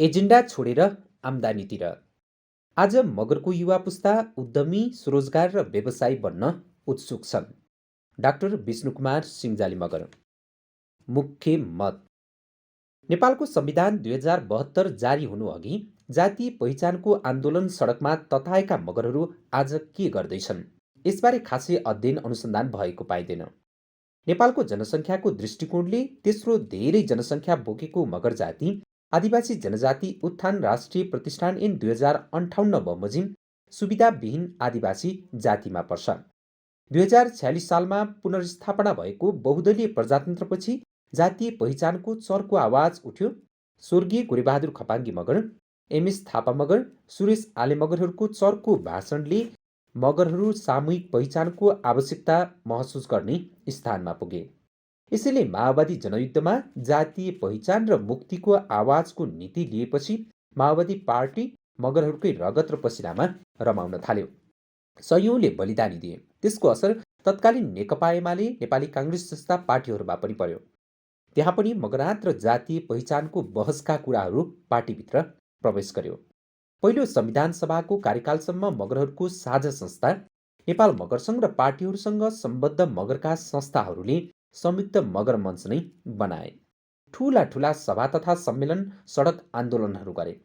Agenda छोडेर आम्दानीतिर। आज मगरको युवा पुस्ता उद्यमी, स्वरोजगार र व्यवसायी बन्न उत्सुक छन्। डाक्टर विष्णुकुमार सिङ्जाली मगर। मुख्य मत। नेपालको संविधान 2072 जारी हुनुअघि जातीय पहिचानको आन्दोलन सडकमा तताएका मगरहरू आज के गर्दैछन्? यसबारे खासै अध्ययन अनुसन्धान भएको पाइँदैन। नेपालको जनसङ्ख्याको दृष्टिकोणले तेस्रो धेरै जनसङ्ख्या बोकेको मगर जाति आदिवासी जनजाति उत्थान राष्ट्रिय प्रतिष्ठान ऐन 2058 बमोजिम सुविधाविहीन आदिवासी जातिमा पर्छ। 2046 सालमा पुनर्स्थापना भएको बहुदलीय प्रजातन्त्रपछि जातीय पहिचानको चर्को आवाज उठ्यो। स्वर्गीय गोरेबहादुर खपाङ्गी मगर, एमएस थापा मगर, सुरेश आले मगरहरूको चर्को भाषणले मगरहरू सामूहिक पहिचानको आवश्यकता महसुस गर्ने स्थानमा पुगे। यसैले माओवादी जनयुद्धमा जातीय पहिचान र मुक्तिको आवाजको नीति लिएपछि माओवादी पार्टी मगरहरूकै रगत र पसिनामा रमाउन थाल्यो। सयौँले बलिदानी दिए। त्यसको असर तत्कालीन नेकपा एमाले, नेपाली काङ्ग्रेस जस्ता पार्टीहरूमा पनि पर्यो। त्यहाँ पनि मगरात र जातीय पहिचानको बहसका कुराहरू पार्टीभित्र प्रवेश गर्यो। पहिलो संविधान सभाको कार्यकालसम्म मगरहरूको साझा संस्था नेपाल मगर सङ्घ र पार्टीहरूसँग सम्बद्ध मगरका संस्थाहरूले संयुक्त मगर मञ्च नै बनाए। ठुला ठुला सभा तथा सम्मेलन, सडक आन्दोलनहरू गरे।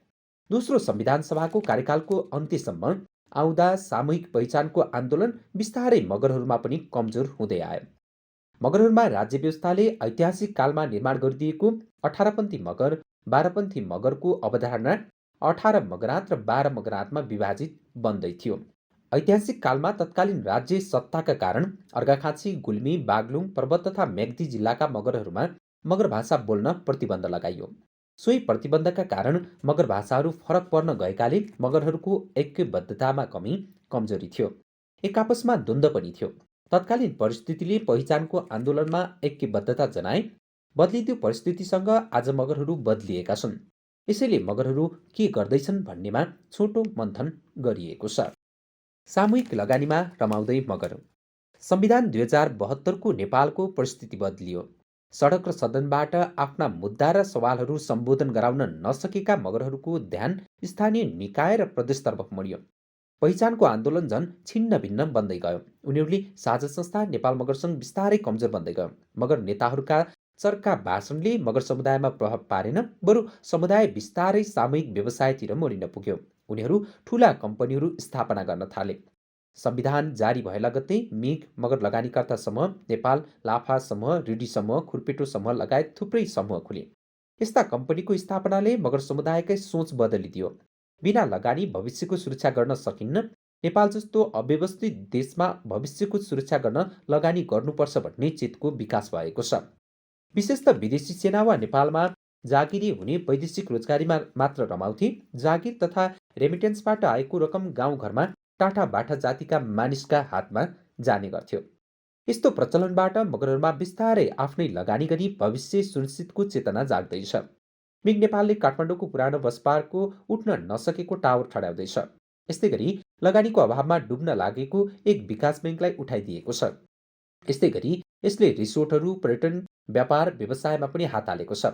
दोस्रो संविधान सभाको कार्यकालको अन्त्यसम्म आउँदा सामूहिक पहिचानको आन्दोलन बिस्तारै मगरहरूमा पनि कमजोर हुँदै आयो। मगरहरूमा राज्य व्यवस्थाले ऐतिहासिक कालमा निर्माण गरिदिएको 18पन्थी मगर, 12पन्थी मगरको अवधारणा 18 मगरात र 12 मगरातमा विभाजित बन्दै थियो। ऐतिहासिक कालमा तत्कालीन राज्य सत्ताका कारण अर्घाखाँची, गुल्मी, बागलुङ, पर्वत तथा म्याग्दी जिल्लाका मगरहरूमा मगर भाषा बोल्न प्रतिबन्ध लगाइयो। सोही प्रतिबन्धका कारण मगर भाषाहरू फरक पर्न गएकाले मगरहरूको ऐक्यबद्धतामा कमजोरी थियो। एक आपसमा द्वन्द्व पनि थियो। तत्कालीन परिस्थितिले पहिचानको आन्दोलनमा ऐक्यबद्धता जनाए। बदलिँदो परिस्थितिसँग आज मगरहरू बदलिएका छन्। यसैले मगरहरू के गर्दैछन् भन्नेमा छोटो मन्थन गरिएको छ। सामूहिक लगानीमा रमाउँदै मगर। संविधान 2072को नेपालको परिस्थिति बदलियो। सडक र सदनबाट आफ्ना मुद्दा र सवालहरू सम्बोधन गराउन नसकेका मगरहरूको ध्यान स्थानीय निकाय र प्रदेशतर्फ मोडियो। पहिचानको आन्दोलन झन् छिन्न भिन्न बन्दै गयो। उनीहरूले साझा संस्था नेपाल मगर सङ्घ बिस्तारै कमजोर बन्दै गयो। मगर नेताहरूका चर्का भाषणले मगर समुदायमा प्रभाव पारेन, बरु समुदाय बिस्तारै सामूहिक व्यवसायतिर मोडिन पुग्यो। उनीहरू ठुला कम्पनीहरू स्थापना गर्न थाले। संविधान जारी भए लगत्तै मेघ मगर लगानीकर्ता समूह, नेपाल लाफा समूह, रिडी समूह, खुर्पेटो समूह लगायत थुप्रै समूह खुले। यस्ता कम्पनीको स्थापनाले मगर समुदायकै सोच बदलिदियो। बिना लगानी भविष्यको सुरक्षा गर्न सकिन्न। नेपाल जस्तो अव्यवस्थित देशमा भविष्यको सुरक्षा गर्न लगानी गर्नुपर्छ भन्ने चेतको विकास भएको छ। विशेष त विदेशी सेना वा नेपालमा जागिरी हुने वैदेशिक रोजगारीमा मात्र रमाउँथे। जागिर तथा रेमिटेन्सबाट आएको रकम गाउँघरमा टाटा बाठा जातिका मानिसका हातमा जाने गर्थ्यो। यस्तो प्रचलनबाट मगरहरूमा बिस्तारै आफ्नै लगानी गरी भविष्य सुनिश्चितको चेतना जाग्दैछ। मिग नेपालले काठमाडौँको पुरानो बस पार्कको उठ्न नसकेको टावर ठड्याउँदैछ। यस्तै गरी लगानीको अभावमा डुब्न लागेको एक विकास बैङ्कलाई उठाइदिएको छ। यस्तै गरी यसले रिसोर्टहरू, पर्यटन, व्यापार, व्यवसायमा पनि हात हालेको छ।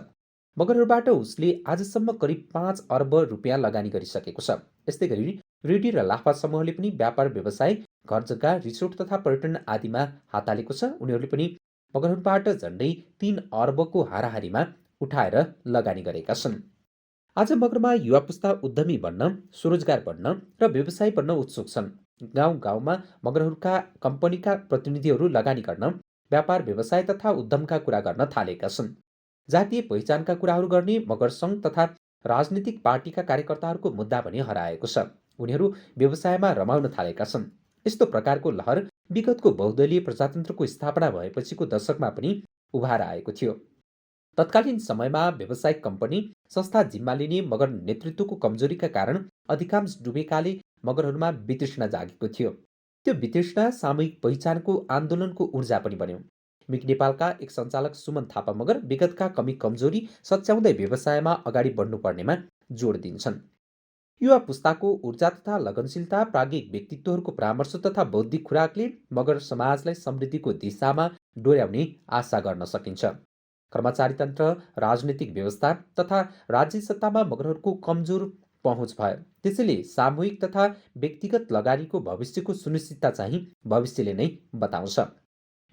मगरहरूबाट उसले आजसम्म करिब 5 अर्ब रुपियाँ लगानी गरिसकेको छ। यस्तै गरी रिडी र लाफा समूहले पनि व्यापार, व्यवसाय, घर जग्गा, रिसोर्ट तथा पर्यटन आदिमा हात हालेको छ। उनीहरूले पनि मगरहरूबाट झन्डै 3 अर्बको हाराहारीमा उठाएर लगानी गरेका छन्। आज मगरमा युवा पुस्ता उद्यमी बन्न, स्वरोजगार बन्न र व्यवसायी बन्न उत्सुक छन्। गाउँ गाउँमा मगरहरूका कम्पनीका प्रतिनिधिहरू लगानी गर्न, व्यापार, व्यवसाय तथा उद्यमका कुरा गर्न थालेका छन्। जातीय पहिचानका कुराहरू गर्ने मगर सङ्घ तथा राजनीतिक पार्टीका कार्यकर्ताहरूको मुद्दा पनि हराएको छ। उनीहरू व्यवसायमा रमाउन थालेका छन्। यस्तो प्रकारको लहर विगतको बहुदलीय प्रजातन्त्रको स्थापना भएपछिको दशकमा पनि उभार आएको थियो। तत्कालीन समयमा व्यावसायिक कम्पनी, संस्था जिम्मा लिने मगर नेतृत्वको कमजोरीका कारण अधिकांश डुबेकाले मगरहरूमा वितृष्णा जागेको थियो। त्यो वितृष्णा सामूहिक पहिचानको आन्दोलनको ऊर्जा पनि बन्यो। मिग नेपालका एक सञ्चालक सुमन थापा मगर विगतका कमी कमजोरी सच्याउँदै व्यवसायमा अगाडि बढ्नुपर्नेमा जोड दिन्छन्। युवा पुस्ताको ऊर्जा तथा लगनशीलता, प्राज्ञिक व्यक्तित्वहरूको परामर्श तथा बौद्धिक खुराकले मगर समाजलाई समृद्धिको दिशामा डोर्याउने आशा गर्न सकिन्छ। कर्मचारी तन्त्र, राजनीतिक व्यवस्था तथा राज्य सत्तामा मगरहरूको कमजोर पहुँच भयो। त्यसैले सामूहिक तथा व्यक्तिगत लगानीको भविष्यको सुनिश्चितता चाहिँ भविष्यले नै बताउँछ।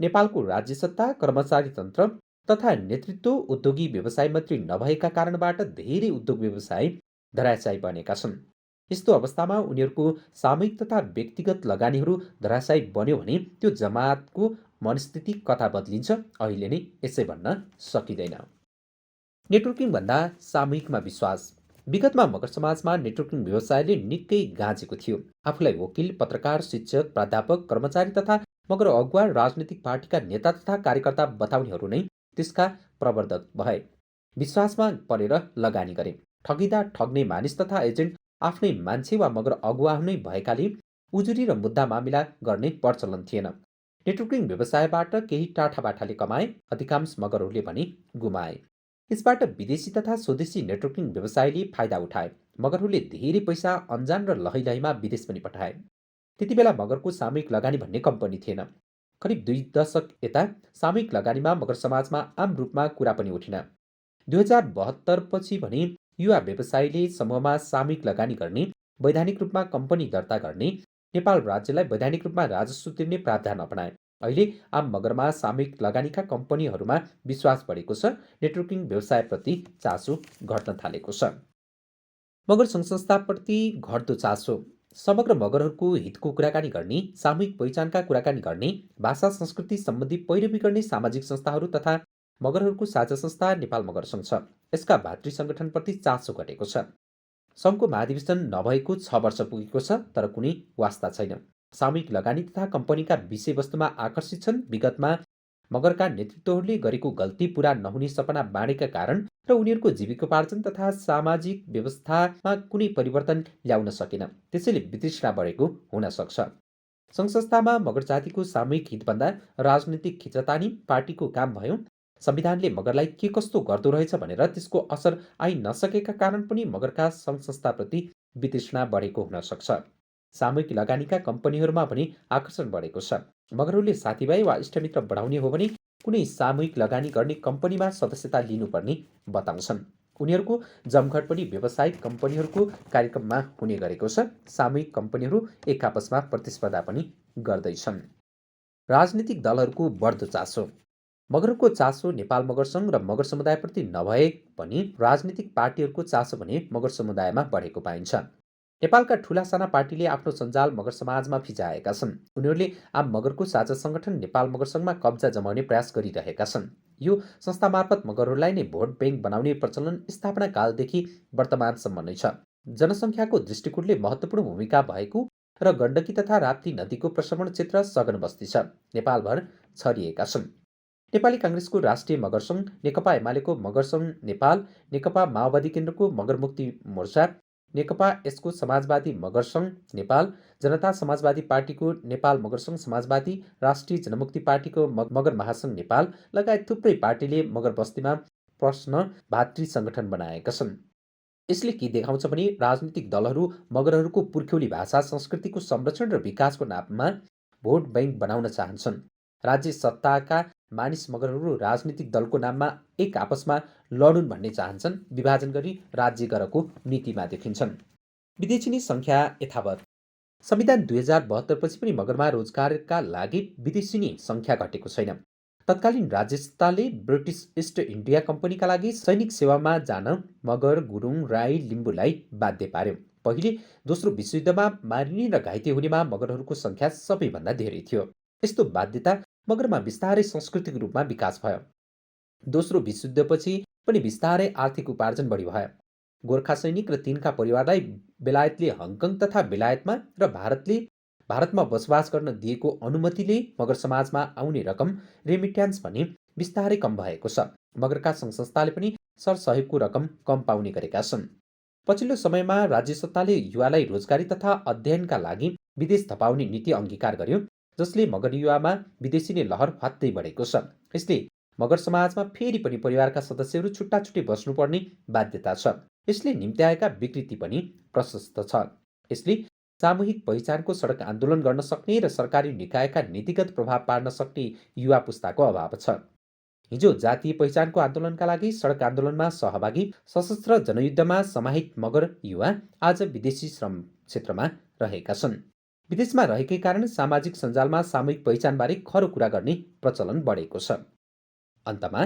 नेपालको राज्य सत्ता, कर्मचारी तन्त्र तथा नेतृत्व उद्योगी व्यवसाय मन्त्री नभएका कारणबाट धेरै उद्योग व्यवसाय धराशायी बनेका छन्। यस्तो अवस्थामा उनीहरूको सामूहिक तथा व्यक्तिगत लगानीहरू धराशायी बन्यो भने त्यो जमातको मनस्थिति कता बदलिन्छ अहिले नै यसै भन्न सकिँदैन। नेटवर्किङभन्दा सामूहिकमा विश्वास। विगतमा मगर समाजमा नेटवर्किङ व्यवसायले निकै गाँजेको थियो। आफूलाई वकिल, पत्रकार, शिक्षक, प्राध्यापक, कर्मचारी तथा मगर अगुवा राजनीतिक पार्टीका नेता तथा कार्यकर्ता बताउनेहरू नै त्यसका प्रवर्धक भए। विश्वासमा परेर लगानी गरे। ठगिँदा ठग्ने मानिस तथा एजेन्ट आफ्नै मान्छे वा मगर अगुवा नै भएकाले उजुरी र मुद्दा मामिला गर्ने प्रचलन थिएन। नेटवर्किङ व्यवसायबाट केही टाठाबाठाले कमाए, अधिकांश मगरहरूले भने गुमाए। यसबाट विदेशी तथा स्वदेशी नेटवर्किङ व्यवसायले फाइदा उठाए। मगरहरूले धेरै पैसा अन्जान र लहैलहीमा विदेश पनि पठाए। त्यति बेला मगरको सामूहिक लगानी भन्ने कम्पनी थिएन। करिब 2 दशक यता सामूहिक लगानीमा मगर समाजमा आम रूपमा कुरा पनि उठिन। 2072 पछि भने युवा व्यवसायीले समूहमा सामूहिक लगानी गर्ने, वैधानिक रूपमा कम्पनी दर्ता गर्ने, नेपाल राज्यलाई वैधानिक रूपमा राजस्व तिर्ने प्रावधान अपनाए। अहिले आम मगरमा सामूहिक लगानीका कम्पनीहरूमा विश्वास बढेको छ। नेटवर्किङ व्यवसायप्रति चासो घट्न थालेको छ। मगर सङ्घ संस्थाप्रति घट्दो चासो। समग्र मगरहरूको हितको कुराकानी गर्ने, सामूहिक पहिचानका कुराकानी गर्ने, भाषा संस्कृति सम्बन्धी पैरवी गर्ने सामाजिक संस्थाहरू तथा मगरहरूको साझा संस्था नेपाल मगर सङ्घ छ। यसका भातृ सङ्गठनप्रति चासो घटेको छ। सङ्घको महाधिवेशन नभएको 6 वर्ष पुगेको छ, तर कुनै वास्ता छैन। सामूहिक लगानी तथा कम्पनीका विषयवस्तुमा आकर्षित छन्। विगतमा मगरका नेतृत्वहरूले गरेको गल्ती पूरा नहुने सपना बाँडेका कारण र उनीहरूको जीविकोपार्जन तथा सामाजिक व्यवस्थामा कुनै परिवर्तन ल्याउन सकेन। त्यसैले वितृष्णा बढेको हुन सक्छ। सङ्घ संस्थामा मगर जातिको सामूहिक हितभन्दा राजनीतिक खिचतानी पार्टीको काम भयो। संविधानले मगरलाई के कस्तो गर्दो रहेछ भनेर त्यसको असर आइ नसकेका कारण पनि मगरका सङ्घ संस्थाप्रति वितृष्णा बढेको हुन सक्छ। सामूहिक लगानीका कम्पनीहरूमा पनि आकर्षण बढेको छ। मगरहरूले साथीभाइ वा इष्टमित्र बढाउने हो भने कुनै सामूहिक लगानी गर्ने कम्पनीमा सदस्यता लिनुपर्ने बताउँछन्। उनीहरूको जमघट पनि व्यावसायिक कम्पनीहरूको कार्यक्रममा हुने गरेको छ। सामूहिक कम्पनीहरू एक आपसमा प्रतिस्पर्धा पनि गर्दैछन्। राजनीतिक दलहरूको बढ्दो चासो। मगरको चासो नेपाल मगर सङ्घ र मगर समुदायप्रति नभए पनि राजनीतिक पार्टीहरूको चासो भने मगर समुदायमा बढेको पाइन्छ। नेपालका ठूला साना पार्टीले आफ्नो सञ्जाल मगर समाजमा फिजाएका छन्। उनीहरूले आम मगरको साझा सङ्गठन नेपाल मगर सङ्घमा कब्जा जमाउने प्रयास गरिरहेका छन्। यो संस्था मार्फत मगरहरूलाई नै भोट ब्याङ्क बनाउने प्रचलन स्थापना कालदेखि वर्तमानसम्म नै छ। जनसङ्ख्याको दृष्टिकोणले महत्त्वपूर्ण भूमिका भएको र गण्डकी तथा राप्ती नदीको प्रसरण क्षेत्र सघन बस्ती छ। नेपालभर छरिएका छन्। नेपाली काङ्ग्रेसको राष्ट्रिय मगर सङ्घ, नेकपा एमालेको मगर सङ्घ नेपाल, नेकपा माओवादी केन्द्रको मगर मुक्ति मोर्चा, नेकपा यसको समाजवादी मगर सङ्घ नेपाल, जनता समाजवादी पार्टीको नेपाल मगर सङ्घ समाजवादी, राष्ट्रिय जनमुक्ति पार्टीको मगर महासङ्घ नेपाल लगायत थुप्रै पार्टीले मगर बस्तीमा प्रश्न भातृ सङ्गठन बनाएका छन्। यसले के देखाउँछ भने राजनीतिक दलहरू मगरहरूको पुर्ख्यौली भाषा संस्कृतिको संरक्षण र विकासको नाममा भोट ब्याङ्क बनाउन चाहन्छन्। राज्य सत्ताका मानिस मगरहरू राजनीतिक दलको नाममा एक आपसमा लडुन् भन्ने चाहन्छन्। विभाजन गरी राज्य गरको नीतिमा देखिन्छन्। विदेशी सङ्ख्या यथावत। संविधान 2072 पछि पनि मगरमा रोजगारका लागि विदेशी सङ्ख्या घटेको छैन। तत्कालीन राज्य सत्ताले ब्रिटिस इस्ट इन्डिया कम्पनीका लागि सैनिक सेवामा जान मगर, गुरुङ, राई, लिम्बूलाई बाध्य पार्यो। पहिले दोस्रो विश्वयुद्धमा मारिने र घाइते हुनेमा मगरहरूको सङ्ख्या सबैभन्दा धेरै थियो। यस्तो बाध्यता मगरमा बिस्तारै सांस्कृतिक रूपमा विकास भयो। दोस्रो विश्वयुद्धपछि पनि बिस्तारै आर्थिक उपार्जन बढी भयो। गोर्खा सैनिक र तिनका परिवारलाई बेलायतले हङकङ तथा बेलायतमा र भारतमा बसोबास गर्न दिएको अनुमतिले मगर समाजमा आउने रकम रेमिट्यान्स पनि बिस्तारै कम भएको छ। मगरका सङ्घ संस्थाले पनि सरसहयोगको रकम कम पाउने गरेका छन्। पछिल्लो समयमा राज्य सत्ताले युवालाई रोजगारी तथा अध्ययनका लागि विदेश धपाउने नीति अङ्गीकार गर्यो, जसले मगर युवामा विदेशी नै लहर फात्तै बढेको छ। यसले मगर समाजमा फेरि पनि परिवारका सदस्यहरू छुट्टा छुट्टै बस्नुपर्ने बाध्यता छ। यसले निम्त्याएका विकृति पनि प्रशस्त छ। यसले सामूहिक पहिचानको सडक आन्दोलन गर्न सक्ने र सरकारी निकायका नीतिगत प्रभाव पार्न सक्ने युवा पुस्ताको अभाव छ। हिजो जातीय पहिचानको आन्दोलनका लागि सडक आन्दोलनमा सहभागी सशस्त्र जनयुद्धमा समाहित मगर युवा आज विदेशी श्रम क्षेत्रमा रहेका छन्। विदेशमा रहेकै कारण सामाजिक सञ्जालमा सामूहिक पहिचानबारे खरो कुरा गर्ने प्रचलन बढेको छ। अन्तमा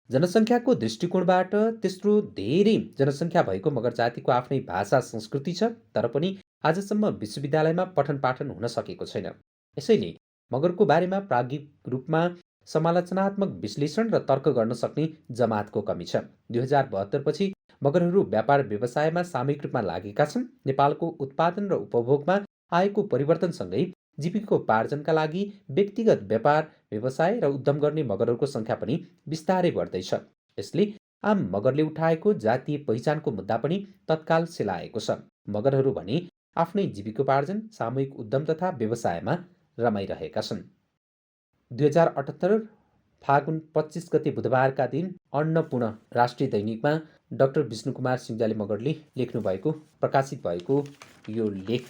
जनसङ्ख्याको दृष्टिकोणबाट तेस्रो धेरै जनसङ्ख्या भएको मगर जातिको आफ्नै भाषा संस्कृति छ, तर पनि आजसम्म विश्वविद्यालयमा पठन पाठन हुन सकेको छैन। यसैले मगरको बारेमा प्राज्ञिक रूपमा समालोचनात्मक विश्लेषण र तर्क गर्न सक्ने जमातको कमी छ। 2072 पछि मगरहरू व्यापार व्यवसायमा सामूहिक रूपमा लागेका छन्। नेपालको उत्पादन र उपभोगमा आएको परिवर्तनसँगै जीविकोपार्जनका लागि व्यक्तिगत व्यापार व्यवसाय र उद्यम गर्ने मगरहरूको सङ्ख्या पनि बिस्तारै बढ्दैछ। यसले आम मगरले उठाएको जातीय पहिचानको मुद्दा पनि तत्काल सेलाएको छ। मगरहरू भने आफ्नै जीविकोपार्जन, सामूहिक उद्यम तथा व्यवसायमा रमाइरहेका छन्। 2078 फागुन 25 गते बुधबारका दिन अन्नपूर्ण राष्ट्रिय दैनिकमा डाक्टर विष्णुकुमार सिङ्जाली मगरले लेख्नुभएको प्रकाशित भएको यो लेख